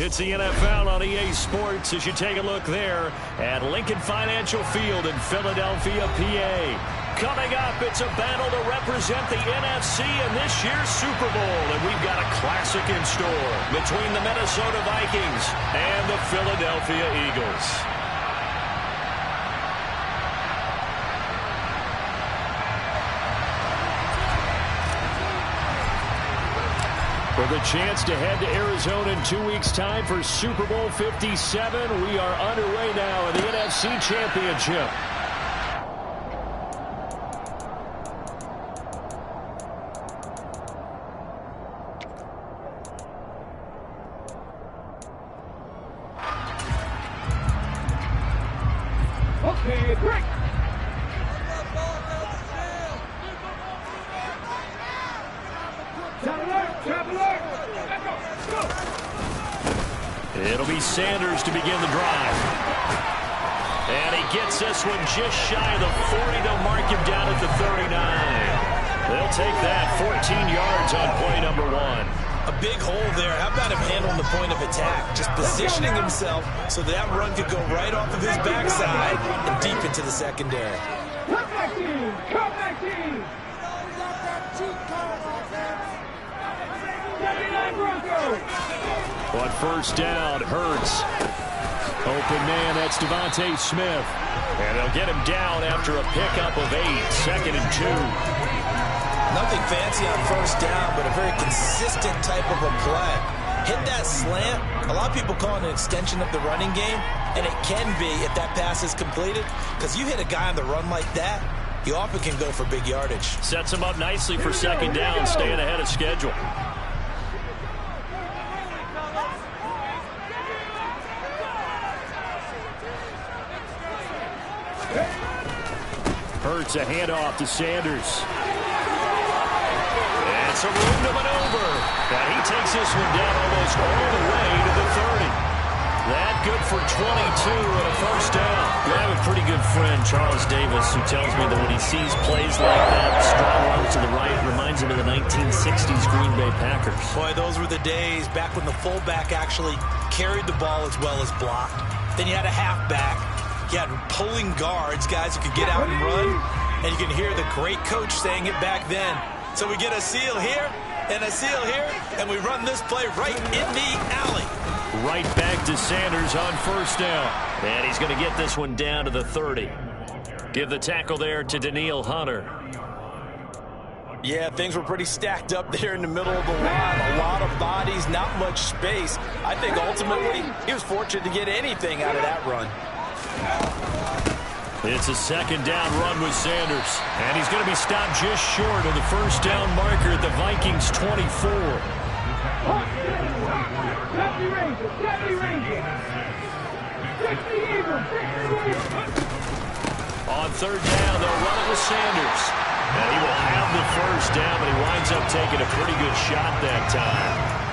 It's the NFL on EA Sports as you take a look there at Lincoln Financial Field in Philadelphia, PA. Coming up, it's a battle to represent the NFC in this year's Super Bowl. And we've got a classic in store between the Minnesota Vikings and the Philadelphia Eagles. For the chance to head to Arizona in 2 weeks' time for Super Bowl 57, we are underway now in the NFC Championship. Okay, break. It'll be Sanders to begin the drive. And he gets this one just shy of the 40. They'll mark him down at the 39. They'll take that 14 yards on play number 1. A big hole there. How about him handling the point of attack? Just positioning himself so that run could go right off of his backside and deep into the secondary. Come back team! Come back team! On first down, Hurts. Open man, that's Devontae Smith. And they'll get him down after a pickup of 8, 2nd and 2. Nothing fancy on first down, but a very consistent type of a play. Hit that slant. A lot of people call it an extension of the running game, and it can be if that pass is completed, because you hit a guy on the run like that, you often can go for big yardage. Sets him up nicely for second down, staying ahead of schedule. Hurts a handoff to Sanders. It's a room to maneuver. And he takes this one down almost all the way to the 30. That good for 22 and a first down. I have a pretty good friend, Charles Davis, who tells me that when he sees plays like that, strong runs to the right, reminds him of the 1960s Green Bay Packers. Boy, those were the days back when the fullback actually carried the ball as well as blocked. Then you had a halfback. You had pulling guards, guys who could get out and run. And you can hear the great coach saying it back then. So we get a seal here and a seal here, and we run this play right in the alley. Right back to Sanders on first down. And he's going to get this one down to the 30. Give the tackle there to Danielle Hunter. Yeah, things were pretty stacked up there in the middle of the line. A lot of bodies, not much space. I think ultimately he was fortunate to get anything out of that run. It's a second down run with Sanders. And he's going to be stopped just short of the first down marker at the Vikings 24. On third down, they'll run it with Sanders. And he will have the first down, but he winds up taking a pretty good shot that time.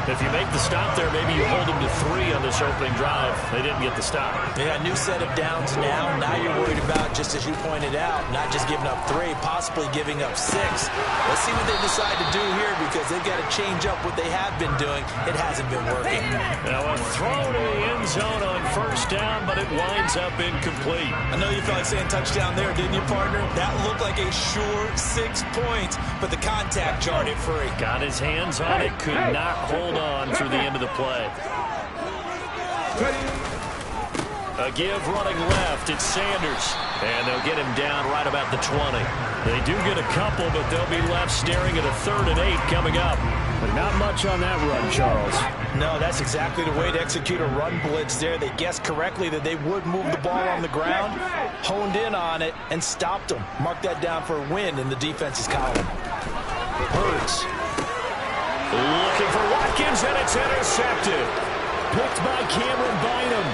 If you make the stop there, maybe you hold them to 3 on this opening drive. They didn't get the stop. Yeah, new set of downs now. Now you're worried about, just as you pointed out, not just giving up 3, possibly giving up 6. Let's see what they decide to do here, because they've got to change up what they have been doing. It hasn't been working. Now a throw to the end zone on first down, but it winds up incomplete. I know you felt like saying touchdown there, didn't you, partner? That looked like a sure 6 points, but the contact jarred it free. Got his hands on it, could not hold on through the end of the play. A give running left, it's Sanders. And they'll get him down right about the 20. They do get a couple, but they'll be left staring at a 3rd and 8 coming up. But not much on that run, Charles. No, that's exactly the way to execute a run blitz there. They guessed correctly that they would move the ball on the ground, honed in on it, and stopped them. Mark that down for a win in the defense's column. Hurts. Looking for Watkins, and it's intercepted. Picked by Cameron Bynum.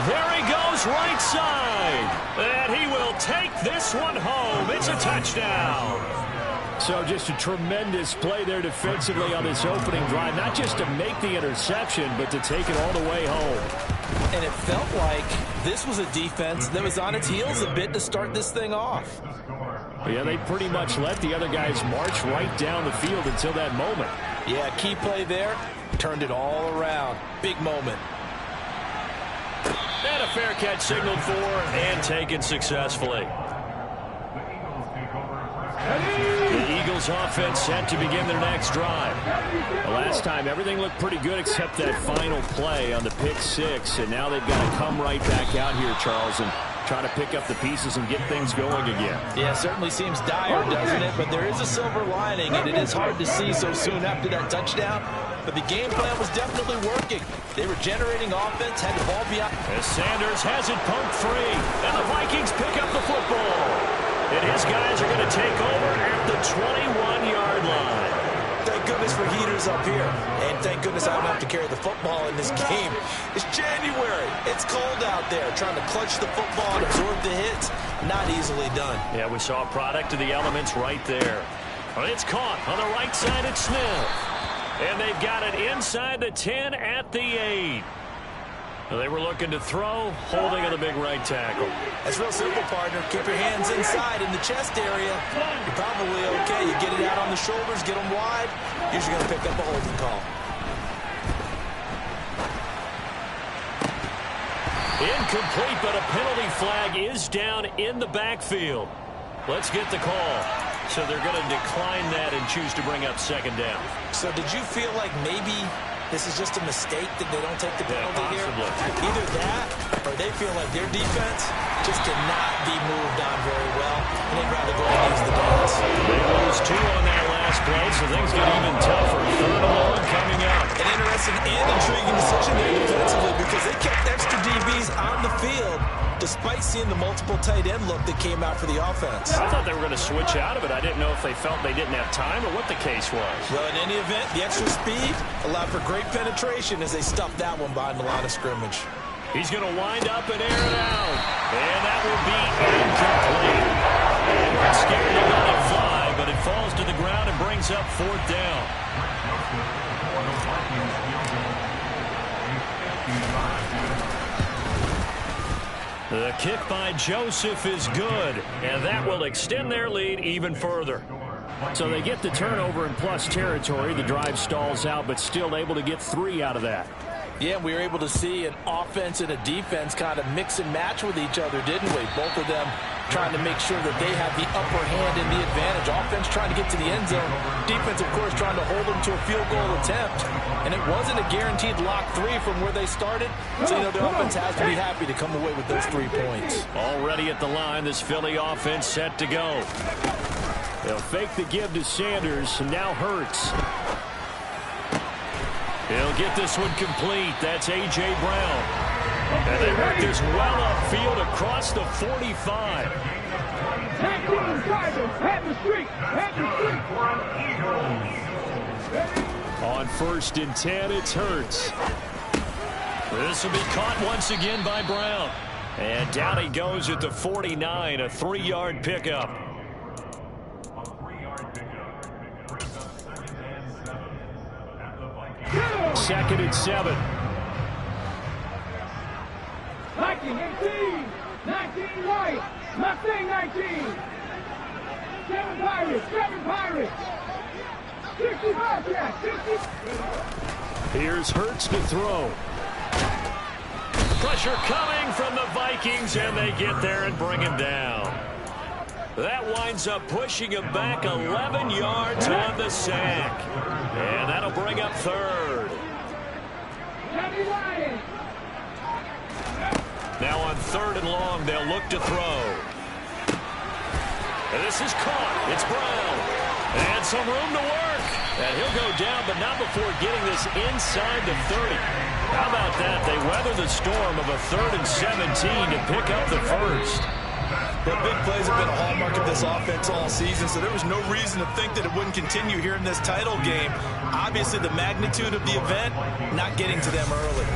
There he goes, right side. And he will take this one home. It's a touchdown. So just a tremendous play there defensively on this opening drive. Not just to make the interception, but to take it all the way home. And it felt like this was a defense that was on its heels a bit to start this thing off. Yeah, they pretty much let the other guys march right down the field until that moment. Yeah, key play there. Turned it all around. Big moment. And a fair catch signaled for and taken successfully. The Eagles offense set to begin their next drive. The last time, everything looked pretty good except that final play on the pick six. And now they've got to come right back out here, Charles, and try to pick up the pieces and get things going again. Yeah, it certainly seems dire, doesn't it? But there is a silver lining, and it is hard to see so soon after that touchdown. But the game plan was definitely working. They were generating offense, had the ball beyond. As Sanders has it poked free, and the Vikings pick up the football. And his guys are going to take over at the 21-yard line. Thank goodness for heaters up here. And thank goodness I don't have to carry the football in this game. It's January. It's cold out there. Trying to clutch the football and absorb the hits, not easily done. Yeah, we saw a product of the elements right there. Well, it's caught on the right side at Smith. And they've got it inside the 10 at the 8. They were looking to throw, holding of the big right tackle. That's real simple, partner. Keep your hands inside in the chest area. You're probably okay. You get it out on the shoulders, get them wide. Usually going to pick up a holding call. Incomplete, but a penalty flag is down in the backfield. Let's get the call. So they're going to decline that and choose to bring up second down. So did you feel like maybe this is just a mistake that they don't take the penalty here? Either that or they feel like their defense just cannot be moved on very well, and they'd rather go and use the downs. They lose 2 on that last play, so things get even tougher. 3rd and long coming up. An interesting and intriguing decision there defensively because they kept extra DBs on the field despite seeing the multiple tight end look that came out for the offense. I thought they were going to switch out of it. I didn't know if they felt they didn't have time or what the case was. Well, in any event, the extra speed allowed for great penetration as they stuffed that one behind the line of scrimmage. He's going to wind up and air it out. And that will be incomplete. They weren't scared to let it fly, but it falls to the ground and brings up 4th down. The kick by Joseph is good, and that will extend their lead even further. So they get the turnover in plus territory. The drive stalls out, but still able to get 3 out of that. Yeah, we were able to see an offense and a defense kind of mix and match with each other, didn't we? Both of them trying to make sure that they have the upper hand and the advantage. Offense trying to get to the end zone. Defense, of course, trying to hold them to a field goal attempt. And it wasn't a guaranteed lock 3 from where they started. So, you know, the offense has to be happy to come away with those 3 points. Already at the line, this Philly offense set to go. They'll fake the give to Sanders, and now Hurts. He'll get this one complete. That's A.J. Brown. And they work this well upfield across the 45. On 1st and 10, it's Hurts. This will be caught once again by Brown. And down he goes at the 49, a 3-yard pickup. Second and 7. Viking 18, 19 White, Mustang 19. 7 Pirates. 60 Bobcats, 60. Here's Hurts to throw. Pressure coming from the Vikings, and they get there and bring him down. That winds up pushing him back 11 yards on the sack. And that'll bring up 3rd. Now on 3rd and long, they'll look to throw. And this is caught. It's Brown. And some room to work. And he'll go down, but not before getting this inside the 30. How about that? They weather the storm of a 3rd and 17 to pick up the 1st. But big plays have been a hallmark of this offense all season, so there was no reason to think that it wouldn't continue here in this title game. Obviously, the magnitude of the event, not getting to them early.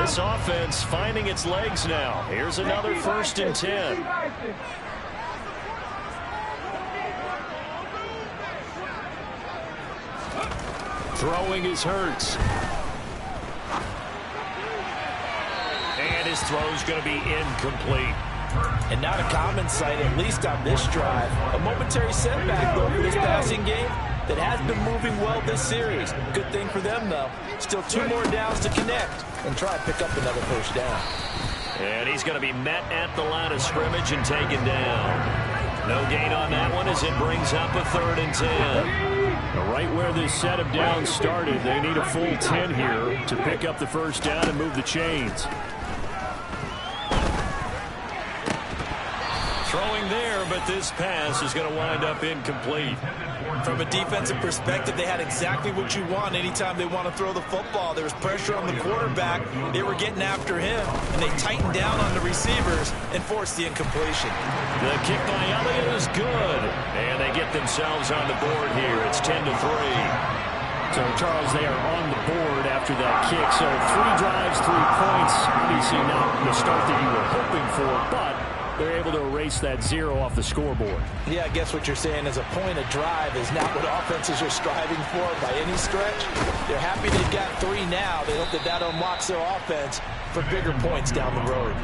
This offense finding its legs now. Here's another 1st and 10. Throwing is Hurts. And his throw's going to be incomplete. And not a common sight, at least on this drive. A momentary setback, though, for this passing game that has been moving well this series. Good thing for them, though. Still 2 more downs to connect and try and pick up another first down. And he's going to be met at the line of scrimmage and taken down. No gain on that one as it brings up a 3rd and 10. Right where this set of downs started, they need a full 10 here to pick up the first down and move the chains. Throwing there, but this pass is going to wind up incomplete. From a defensive perspective, they had exactly what you want anytime they want to throw the football. There was pressure on the quarterback. They were getting after him, and they tightened down on the receivers and forced the incompletion. The kick by Elliott is good, and they get themselves on the board here. It's 10-3. So, Charles, they are on the board after that kick. So 3 drives, 3 points. Obviously not the start that you were hoping for, but they're able to erase that 0 off the scoreboard. Yeah, I guess what you're saying is a point of drive is not what offenses are striving for by any stretch. They're happy they've got 3 now. They hope that that unlocks their offense for bigger points down the road.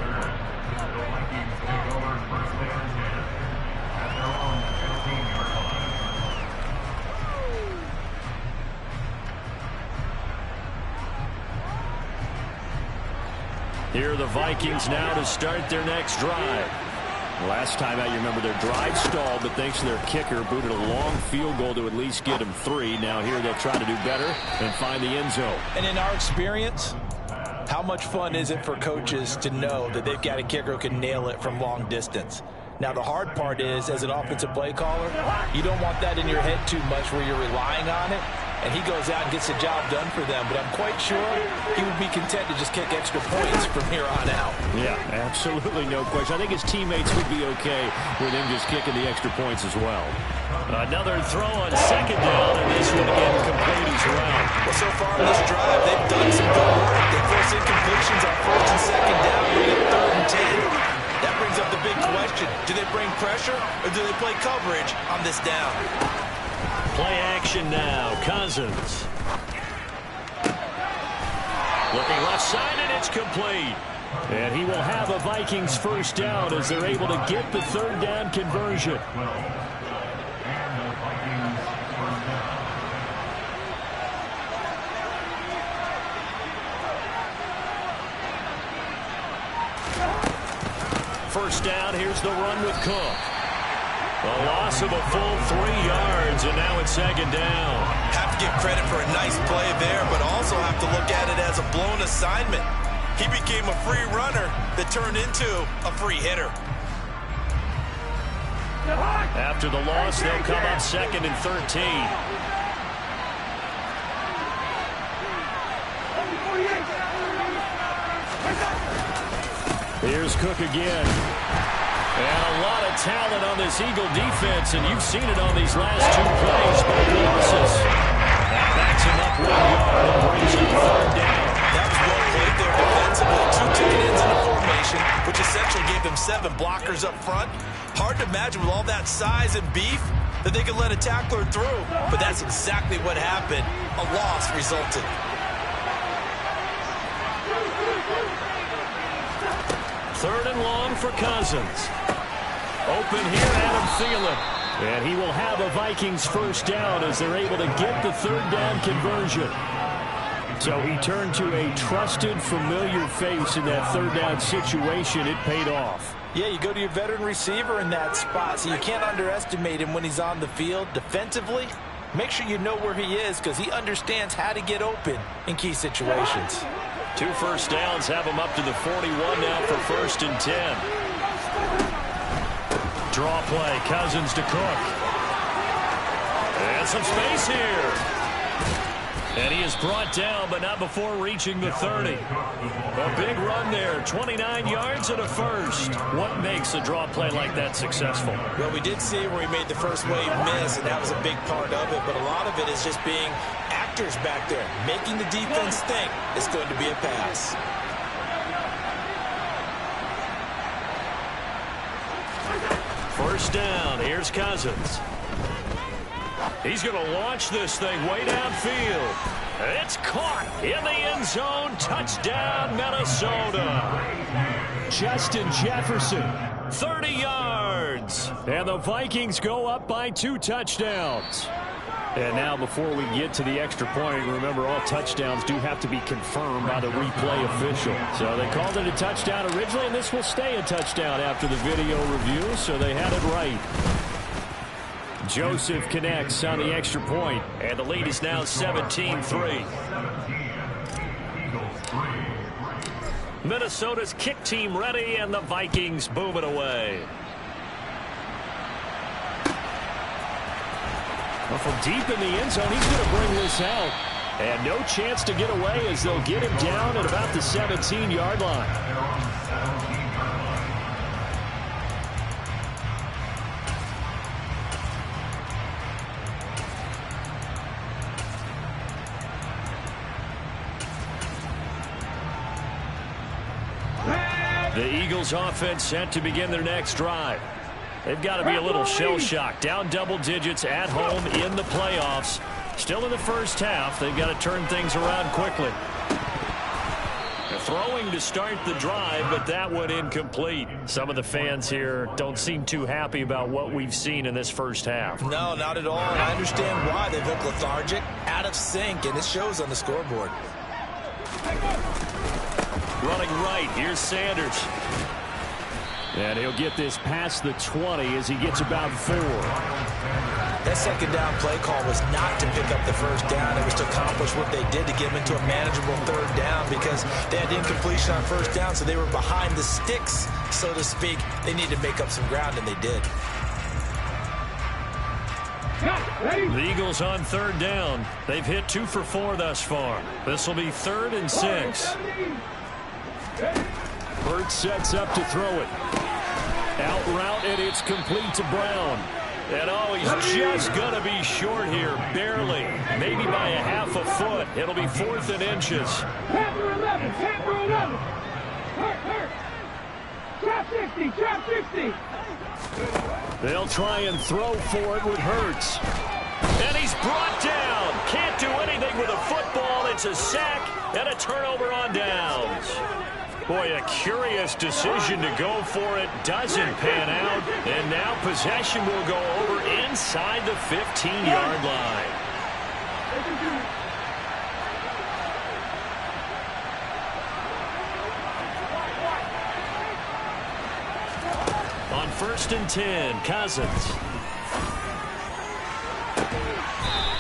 Here are the Vikings now to start their next drive. Last time out, you remember their drive stalled, but thanks to their kicker, booted a long field goal to at least get them 3. Now here they'll try to do better and find the end zone. And in our experience, how much fun is it for coaches to know that they've got a kicker who can nail it from long distance? Now, the hard part is, as an offensive play caller, you don't want that in your head too much where you're relying on it. And he goes out and gets the job done for them. But I'm quite sure he would be content to just kick extra points from here on out. Yeah, absolutely no question. I think his teammates would be okay with him just kicking the extra points as well. Another throw on 2nd down, and this one again complete as well. Well, so far in this drive, they've done some good work. They forced incompletions on 1st and 2nd down, maybe 3rd and 10. That brings up the big question. Do they bring pressure, or do they play coverage on this down? Play action now. Cousins. Looking left side, and it's complete. And he will have a Vikings first down as they're able to get the 3rd down conversion. First down, here's the run with Cook. A loss of a full 3 yards, and now it's 2nd down. Have to give credit for a nice play there, but also have to look at it as a blown assignment. He became a free runner that turned into a free hitter. After the loss, they'll come up 2nd and 13. Here's Cook again. And a lot of talent on this Eagle defense, and you've seen it on these last 2 plays, both losses. That backs him up 1 yard and brings him 3rd down. That was well played there defensively. 2 tight ends in a formation, which essentially gave them 7 blockers up front. Hard to imagine with all that size and beef that they could let a tackler through, but that's exactly what happened. A loss resulted. Third and long for Cousins. Open here, Adam Thielen. And he will have a Vikings first down as they're able to get the 3rd down conversion. So he turned to a trusted, familiar face in that 3rd down situation. It paid off. Yeah, you go to your veteran receiver in that spot, so you can't underestimate him when he's on the field. Defensively, make sure you know where he is because he understands how to get open in key situations. 2 first downs have him up to the 41 now for 1st and 10. Draw play, Cousins to Cook. And some space here. And he is brought down, but not before reaching the 30. A big run there, 29 yards and a first. What makes a draw play like that successful? Well, we did see where he made the first wave miss, and that was a big part of it. But a lot of it is just being actors back there, making the defense think it's going to be a pass. First down, here's Cousins. He's going to launch this thing way downfield. It's caught in the end zone. Touchdown, Minnesota. Justin Jefferson 30 yards. And the Vikings go up by 2 touchdowns. And now before we get to the extra point, remember all touchdowns do have to be confirmed by the replay official. So they called it a touchdown originally, and this will stay a touchdown after the video review, so they had it right. Joseph connects on the extra point, and the lead is now 17-3. Minnesota's kick team ready, and the Vikings boom it away. Well, from deep in the end zone, he's going to bring this out. And no chance to get away as they'll get him down at about the 17-yard line. The Eagles offense set to begin their next drive. They've got to be a little shell-shocked. Down double digits at home in the playoffs. Still in the first half. They've got to turn things around quickly. They're throwing to start the drive, but that one incomplete. Some of the fans here don't seem too happy about what we've seen in this first half. No, not at all. And I understand why. They look lethargic, out of sync, and it shows on the scoreboard. Running right, here's Sanders. And he'll get this past the 20 as he gets about 4. That second down play call was not to pick up the first down. It was to accomplish what they did to get them into a manageable third down because they had incompletion on first down, so they were behind the sticks, so to speak. They needed to make up some ground, and they did. The Eagles on third down. They've hit 2 for 4 thus far. This will be 3rd and 6. Burt sets up to throw it. Out route, and it's complete to Brown. And oh, he's just going to be short here, barely. Maybe by a half a foot. It'll be 4th and inches. Tampa 11, Tampa 11. Hurt. Trap 60, trap 60. They'll try and throw for it with Hurts. And he's brought down. Can't do anything with a football. It's a sack and a turnover on downs. Boy, a curious decision to go for it. Doesn't pan out. And now possession will go over inside the 15-yard line. On 1st and 10, Cousins.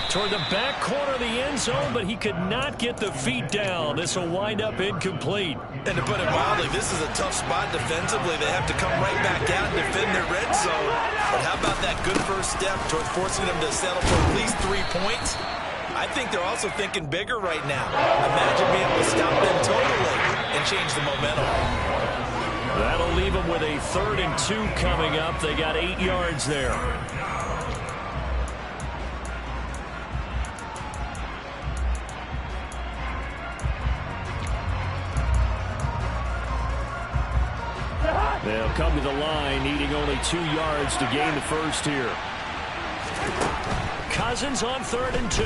Toward the back corner of the end zone, but he could not get the feet down. This will wind up incomplete. And to put it mildly, this is a tough spot defensively. They have to come right back out and defend their red zone. But how about that good first step towards forcing them to settle for at least 3 points? I think they're also thinking bigger right now. Imagine being able to stop them totally and change the momentum. That'll leave them with a 3rd and 2 coming up. They got 8 yards there. They'll come to the line, needing only 2 yards to gain the first here. Cousins on 3rd and 2.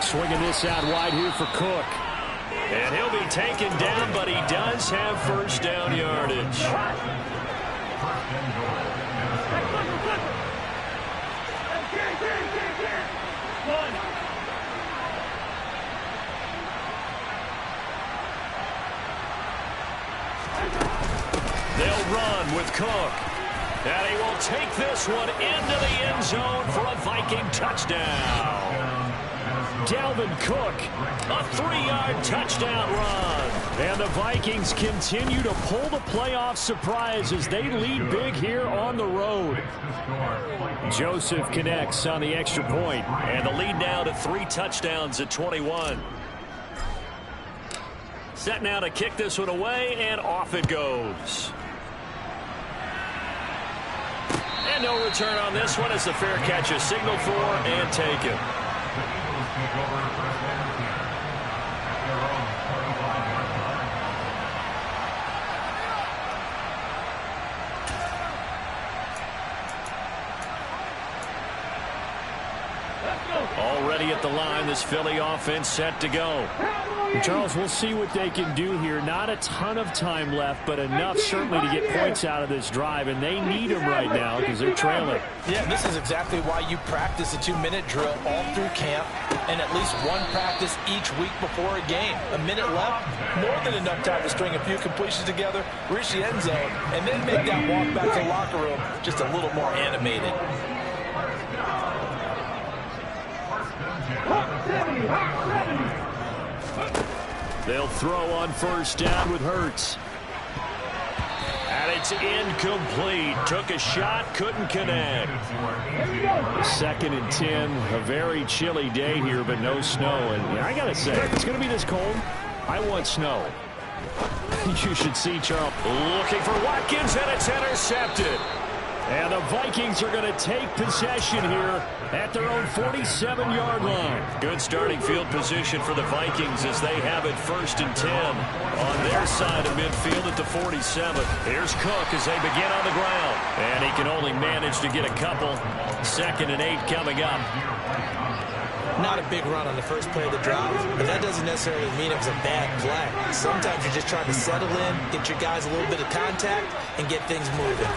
Swinging this out wide here for Cook. And he'll be taken down, but he does have first down yardage. They'll run with Cook. And he will take this one into the end zone for a Viking touchdown. Dalvin Cook, a 3-yard touchdown run. And the Vikings continue to pull the playoff surprise as they lead big here on the road. Joseph connects on the extra point. And the lead now to 3 touchdowns at 21. Set now to kick this one away, and off it goes. And no return on this one as the fair catch is signaled for and taken. ready at the line. This Philly offense set to go. And Charles, we'll see what they can do here. Not a ton of time left, but enough certainly to get points out of this drive, and they need them right now because they're trailing. Yeah, this is exactly why you practice a 2-minute drill all through camp and at least one practice each week before a game. A minute left, more than enough time to string a few completions together, reach the end zone, and then make that walk back to the locker room just a little more animated. They'll throw on first down with Hurts. And it's incomplete. Took a shot, couldn't connect. 2nd and 10. A very chilly day here, but no snow. And I got to say, if it's going to be this cold, I want snow. You should see Charles looking for Watkins, and it's intercepted. And the Vikings are going to take possession here at their own 47-yard line. Good starting field position for the Vikings as they have it 1st and 10 on their side of midfield at the 47. Here's Cook as they begin on the ground. And he can only manage to get a couple. 2nd and 8 coming up. Not a big run on the first play of the drive, but that doesn't necessarily mean it was a bad play. Sometimes you're just trying to settle in, get your guys a little bit of contact, and get things moving.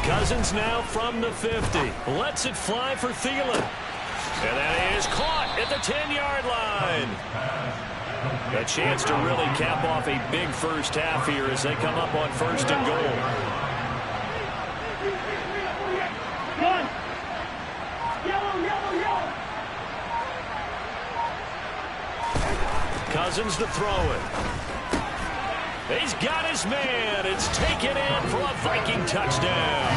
Cousins now from the 50. Lets it fly for Thielen. And that is caught at the 10-yard line. A chance to really cap off a big first half here as they come up on 1st and goal. Cousins to throw it. He's got his man. It's taken in for a Viking touchdown.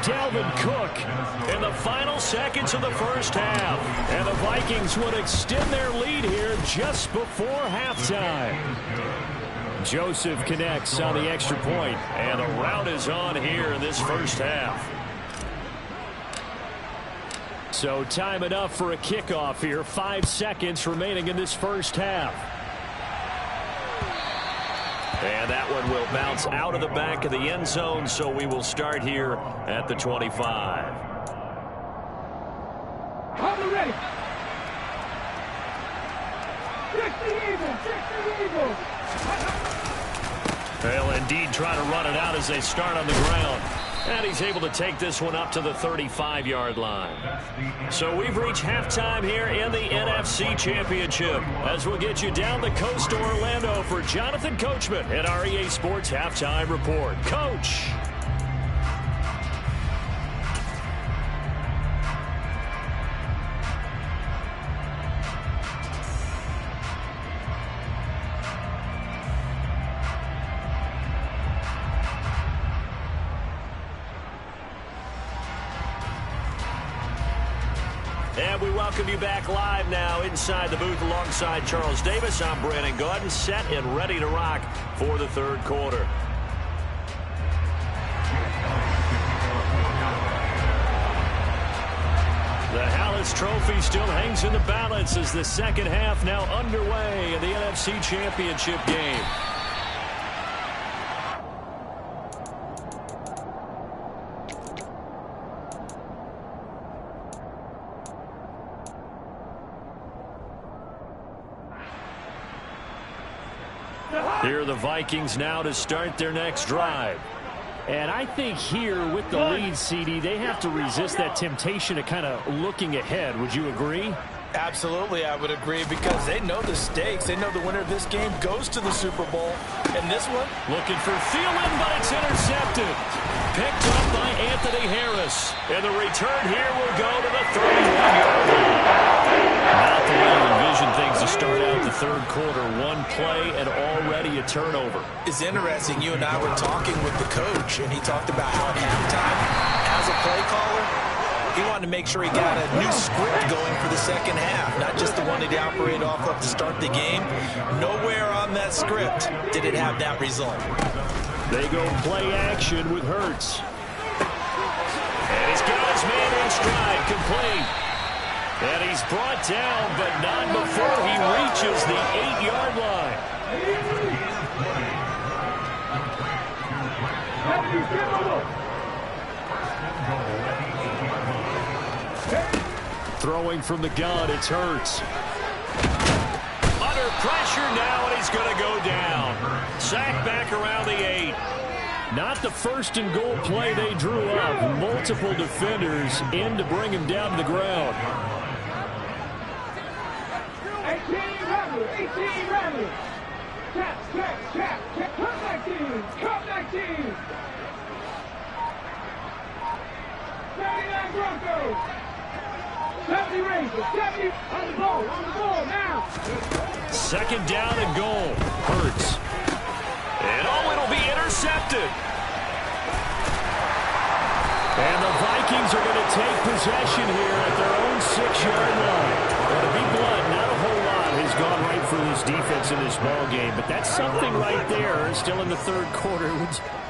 Dalvin Cook in the final seconds of the first half. And the Vikings would extend their lead here just before halftime. Joseph connects on the extra point, and the rout is on here in this first half. So time enough for a kickoff here. 5 seconds remaining in this first half. And that one will bounce out of the back of the end zone, so we will start here at the 25. I'm ready. Check the Eagles. Check the Eagles. They'll indeed try to run it out as they start on the ground. And he's able to take this one up to the 35-yard line. So we've reached halftime here in the NFC Championship as we'll get you down the coast to Orlando for Jonathan Coachman at our EA Sports Halftime Report. Coach. And we welcome you back live now inside the booth alongside Charles Davis. I'm Brandon Gaudin, set and ready to rock for the third quarter. The Hallis Trophy still hangs in the balance as the second half now underway in the NFC Championship game. Here are the Vikings now to start their next drive. And I think here with the lead, CD, they have to resist that temptation of kind of looking ahead. Would you agree? Absolutely, I would agree, because they know the stakes. They know the winner of this game goes to the Super Bowl. And this one, looking for Thielen, but it's intercepted. Picked up by Anthony Harris. And the return here will go to the 31-yard line. Not the way you envision things to start out the third quarter. One play and already a turnover. It's interesting. You and I were talking with the coach, and he talked about how at halftime, as a play caller, he wanted to make sure he got a new script going for the second half, not just the one that he operated off of to start the game. Nowhere on that script did it have that result. They go play action with Hurts. And he's got his man in stride, complete. And he's brought down, but not before he reaches the 8-yard line. Throwing from the gun, it's Hurts. Under pressure now, and he's going to go down. Sacked back around the 8. Not the first and goal play they drew up. Multiple defenders in to bring him down to the ground. 18 Rebels, 18 Rebels. Check. Come back team. 79 Broncos. 70 Rangers, 70 on the ball now. Second down and goal. Hurts. And it'll be intercepted. And the Vikings are going to take possession here at their own 6-yard line. And to be blunt, not a whole lot has gone right for this defense in this ball game, but that's something right there. Still in the third quarter.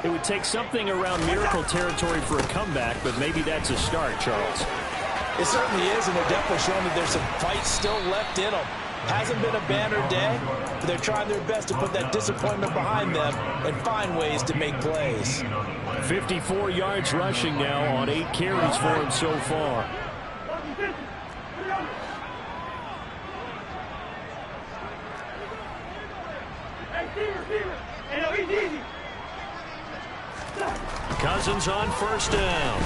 It would take something around miracle territory for a comeback, but maybe that's a start, Charles. It certainly is, and they're definitely showing that there's some fight still left in them. Hasn't been a banner day, but they're trying their best to put that disappointment behind them and find ways to make plays. 54 yards rushing now on 8 carries for him so far. Cousins on first down.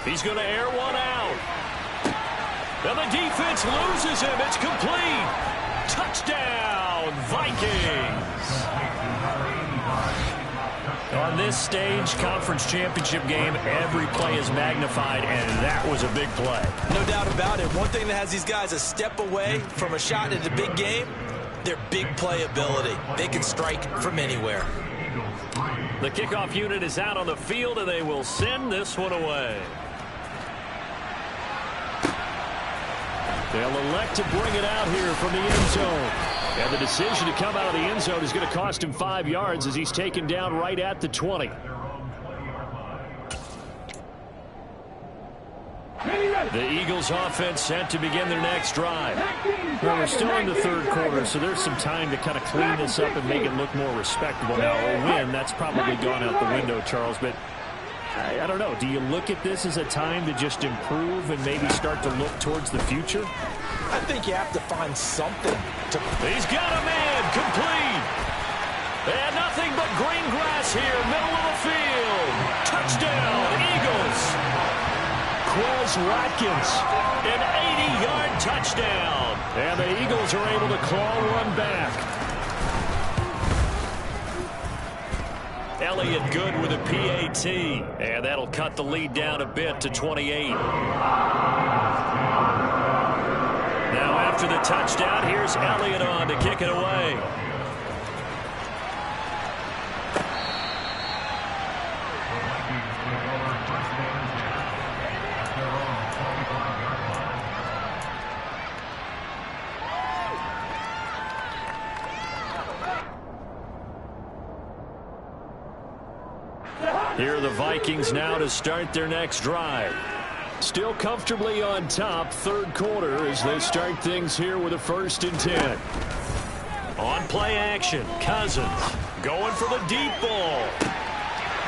He's going to air one out. And the defense loses him. It's complete. Touchdown, Vikings. On this stage, conference championship game, every play is magnified, and that was a big play. No doubt about it. One thing that has these guys a step away from a shot at a big game, their big play ability. They can strike from anywhere. The kickoff unit is out on the field, and they will send this one away. They'll elect to bring it out here from the end zone. And the decision to come out of the end zone is going to cost him 5 yards as he's taken down right at the 20. The Eagles offense set to begin their next drive. Well, we're still in the third quarter, so there's some time to kind of clean this up and make it look more respectable. Now, a win, that's probably gone out the window, Charles, but I don't know. Do you look at this as a time to just improve and maybe start to look towards the future? I think you have to find something to... He's got a man complete. And nothing but green grass here, middle of the field. Touchdown, Eagles. Quez Watkins, an 80-yard touchdown. And the Eagles are able to claw one back. Elliott good with a PAT, and that'll cut the lead down a bit to 28. Now after the touchdown, here's Elliott on to kick it away. Here are the Vikings now to start their next drive. Still comfortably on top, third quarter, as they start things here with a 1st and 10. On play action, Cousins going for the deep ball.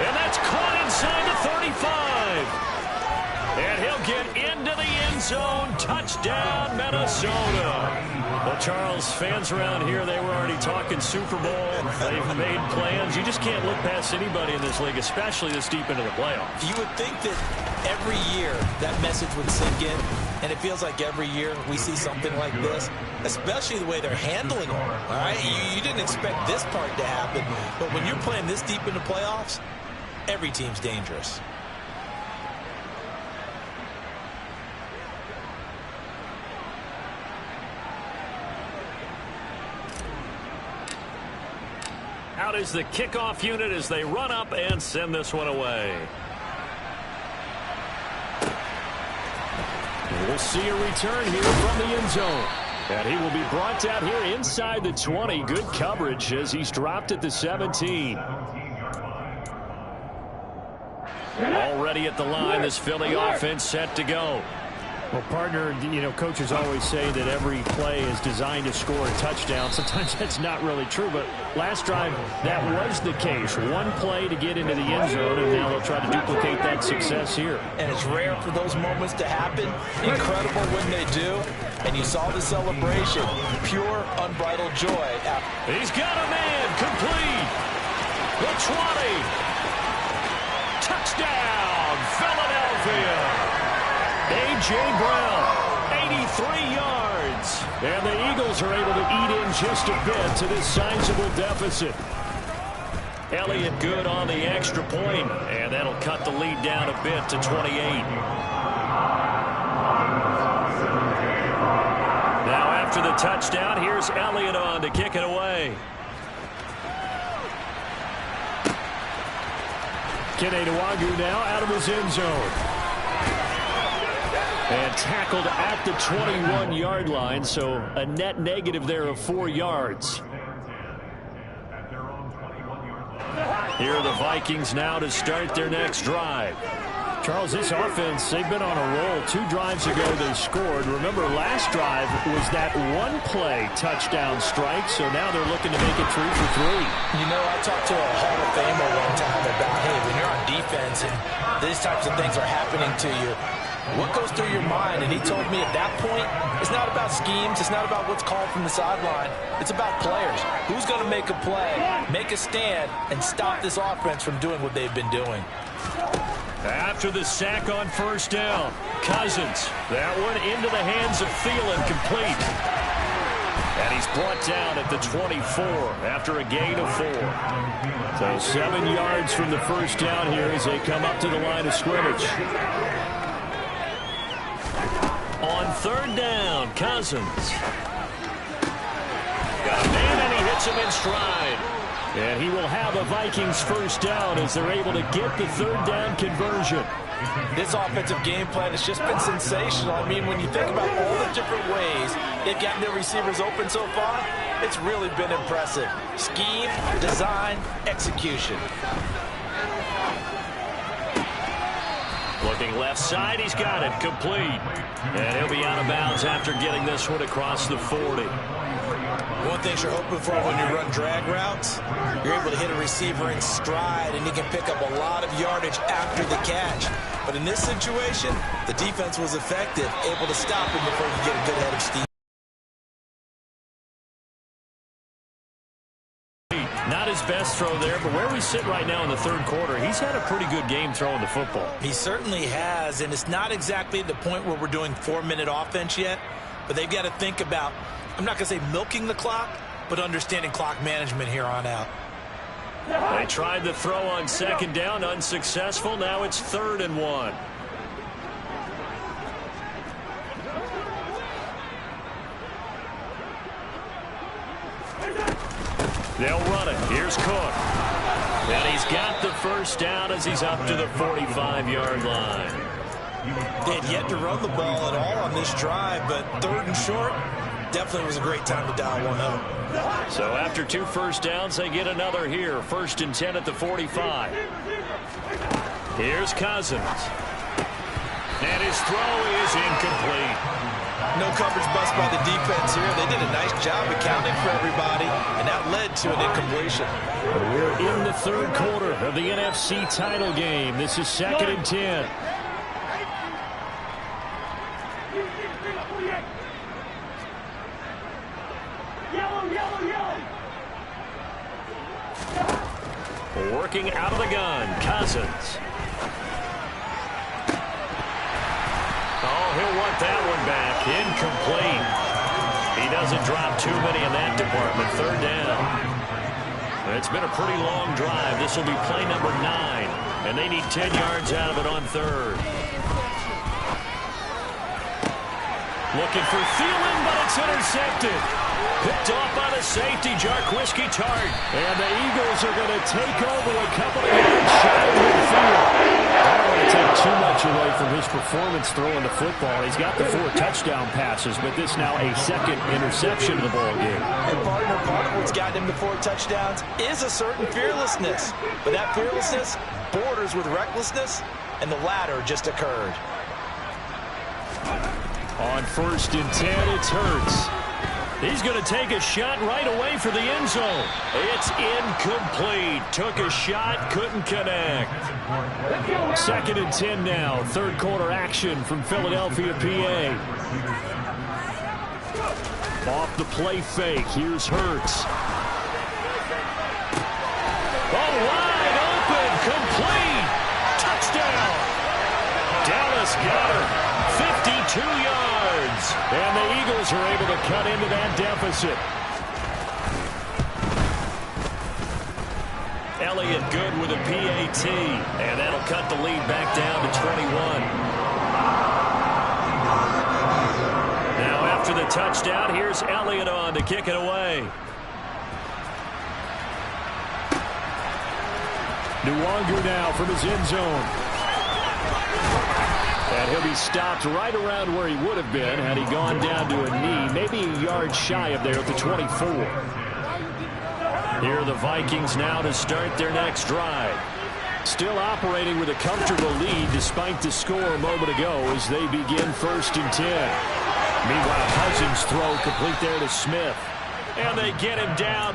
And that's caught inside the 35. And he'll get into the end zone. Touchdown, Minnesota. Well, Charles, fans around here, they were already talking Super Bowl. They've made plans. You just can't look past anybody in this league, especially this deep into the playoffs. You would think that every year that message would sink in, and it feels like every year we see something like this, especially the way they're handling it. All right, you didn't expect this part to happen, but when you're playing this deep into playoffs, every team's dangerous. Out is the kickoff unit as they run up and send this one away. We'll see a return here from the end zone. And he will be brought down here inside the 20. Good coverage as he's dropped at the 17. Already at the line, this Philly offense set to go. Well, partner, you know, coaches always say that every play is designed to score a touchdown. Sometimes that's not really true, but last drive, that was the case. One play to get into the end zone, and now they'll try to duplicate that success here. And it's rare for those moments to happen. Incredible when they do. And you saw the celebration. Pure, unbridled joy. He's got a man. Complete. The 20. Touchdown, Philadelphia. A.J. Brown, 83 yards. And the Eagles are able to eat in just a bit to this sizable deficit. Elliott good on the extra point, and that'll cut the lead down a bit to 28. Now after the touchdown, here's Elliott on to kick it away. Kene Nwangwu now out of his end zone. And tackled at the 21-yard line, so a net negative there of 4 yards. Here are the Vikings now to start their next drive. Charles, this offense, they've been on a roll. 2 drives ago they scored. Remember, last drive was that one-play touchdown strike, so now they're looking to make it 3 for 3. You know, I talked to a Hall of Famer one time about, hey, when you're on defense and these types of things are happening to you, what goes through your mind? And he told me at that point, it's not about schemes. It's not about what's called from the sideline. It's about players. Who's going to make a play, make a stand, and stop this offense from doing what they've been doing. After the sack on first down, Cousins. That one into the hands of Thielen, complete. And he's brought down at the 24 after a gain of 4. So 7 yards from the first down here as they come up to the line of scrimmage. On third down, Cousins. Got a man, and he hits him in stride. And he will have a Vikings first down as they're able to get the third down conversion. This offensive game plan has just been sensational. I mean, when you think about all the different ways they've gotten their receivers open so far, it's really been impressive. Scheme, design, execution. Looking left side, he's got it, complete. And he'll be out of bounds after getting this one across the 40. One thing you're hoping for when you run drag routes, you're able to hit a receiver in stride, and he can pick up a lot of yardage after the catch. But in this situation, the defense was effective, able to stop him before he could get a good head of steam. Not his best throw there, but where we sit right now in the third quarter, he's had a pretty good game throwing the football. He certainly has, and it's not exactly the point where we're doing 4-minute offense yet, but they've got to think about, I'm not going to say milking the clock, but understanding clock management here on out. They tried the throw on second down, unsuccessful. Now it's 3rd and 1. They'll run it. Here's Cook. And he's got the first down as he's up to the 45-yard line. They had yet to run the ball at all on this drive, but 3rd and short, definitely was a great time to dial one up. So after 2 first downs, they get another here. 1st and 10 at the 45. Here's Cousins. And his throw is incomplete. No coverage bust by the defense here. They did a nice job accounting for everybody, and that led to an incompletion. We're in the third quarter of the NFC title game. This is 2nd and 10. Working out of the gun, Cousins. Oh, he'll want that one back. Incomplete. He doesn't drop too many in that department. 3rd down. It's been a pretty long drive. This will be play number 9, and they need 10 yards out of it on 3rd. Looking for Thielen, but it's intercepted. Picked off by the safety, Jarquiski Tart. And the Eagles are going to take over a couple of yards shy of midfield. I don't want to take too much away from his performance throwing the football. He's got the 4 touchdown passes, but this now a 2nd interception of the ball game. And partner, part of what's gotten him to 4 touchdowns is a certain fearlessness. But that fearlessness borders with recklessness, and the latter just occurred. On 1st and 10, it's Hurts. He's going to take a shot right away for the end zone. It's incomplete. Took a shot, couldn't connect. 2nd and 10 now. Third quarter action from Philadelphia, PA. Off the play fake. Here's Hurts. Oh, wide open. Complete. Touchdown. Dallas got her. 52 yards. And the Eagles are able to cut into that deficit. Elliott good with a PAT. And that'll cut the lead back down to 21. Now after the touchdown, here's Elliott on to kick it away. Nwangu now from his end zone. And he'll be stopped right around where he would have been had he gone down to a knee, maybe a yard shy of there at the 24. Here are the Vikings now to start their next drive. Still operating with a comfortable lead despite the score a moment ago as they begin 1st and 10. Meanwhile, Cousins' throw complete there to Smith. And they get him down, but